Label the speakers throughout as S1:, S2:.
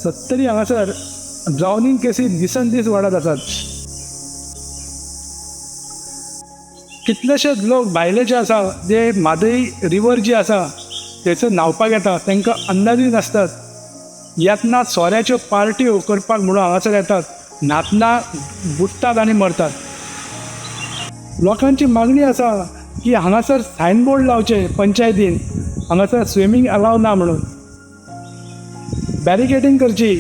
S1: सत्तरी हांगासर ड्रावनिंग केसी दिसान दीस वाडत आसात. कितलेशेच लोक भायले जे आसा जे म्हादई रिवर जी आसा थंयसर न्हांवपाक येता तांकां अंदाजूय नासतात. येतना सोऱ्याच्यो पार्ट्यो करपाक म्हणून हांगासर येतात. न्हातना बुडटात आनी मरतात. लोकांची मागणी आसा की हांगासर सायनबोर्ड लावचे पंचायतीन हांगासर स्विमींग अलाव ना म्हणून. बॅरिकेडिंग करची,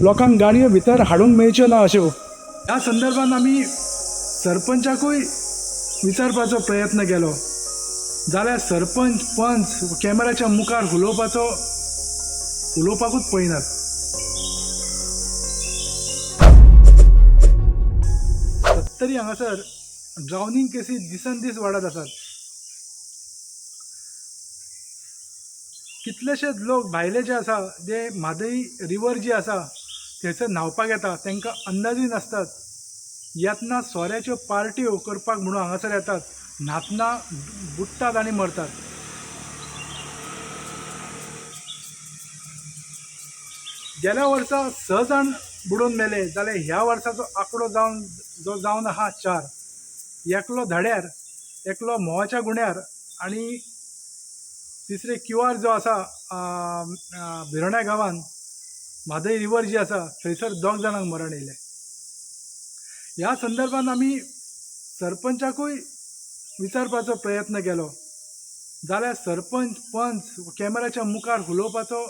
S1: लोकांक गाडयो भितर हाडूंक मेळच्यो ना अश्यो. ह्या संदर्भात आमी सरपंचाकूय विचारपाचो प्रयत्न केलो जाल्यार सरपंच पंच कॅमेराच्या मुखार उलोवपाकूच पळयनात. तरी हांगासर ड्रावनिंग केसी दिसान दीस वाडत आसात. कितलेशेच लोक भायले जे आसा जे म्हादई रिवर जी आसा थंयसर न्हांवपाक येता तांकां अंदाजूय नासतात. येतना सोऱ्याच्यो पार्ट्यो करपाक म्हणून हांगासर येतात. न्हातना बुडटात आनी मरतात. गेल्या वर्सा 6 जाण बुडून मेले जाल्यार ह्या वर्साचो आंकडो जावन आहा 4. एकलो धड्यार, एकलो मोवाच्या गुण्यार आनी तिसरे क्यूआर जो आसा भिरोण्या गांवांत म्हादई रिवर जी आसा थंयसर 2 जाणांक मरण येयलें. ह्या संदर्भात आमी सरपंचाकूय विचारपाचो प्रयत्न केलो जाल्यार सरपंच पंच कॅमेराच्या मुखार उलोवपाकूच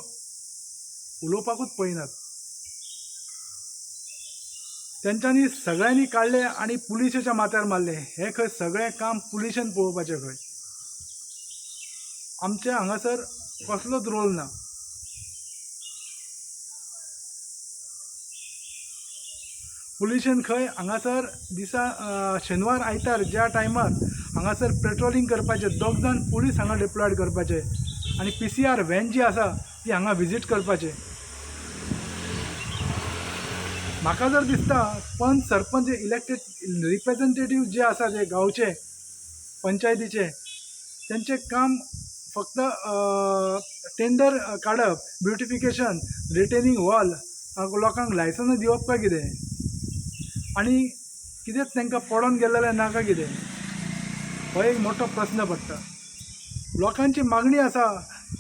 S1: पळयनात. तेंच्यांनी सगळ्यांनी काडले आनी पुलिशेच्या माथ्यार मारले. हे खंय सगळें काम पुलिशेन पळोवपाचें खंय. आमचे हांगासर कसलोच रोल ना. पुलिशेन खंय हांगासर शेनवार आयतार ज्या टायमार हांगासर पेट्रोलिंग करपाचें 2 जाण पुलीस हांगा डिप्लॉयड करपाचे आनी PCR व्हॅन जी आसा ती हांगा विजीट करपाचे. म्हाका जर दिसता पंच सरपंच इलेक्टेड रिप्रेझेंटेटिव्ह जे आसा जे गांवचे पंचायतीचे तेंचें काम फक्त टेंडर काडप, ब्युटिफिकेशन, रिटेनिंग वॉल, लोकांक लायसन्स दिवप काय कितें आनी कितेंच तांकां पडोन गेलेलें ना काय कितें हो एक मोठो प्रस्न पडटा. लोकांची मागणी आसा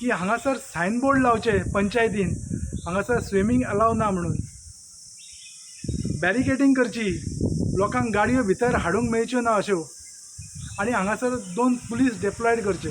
S1: की हांगासर सायनबोर्ड लावचे पंचायतीन हांगासर स्विमींग अलाव ना म्हणून. बॅरिकेडिंग करची, लोकांक गाडयो भितर हाडूंक मेळच्यो ना अश्यो आनी हांगासर 2 पुलीस डिप्लॉयड करचे.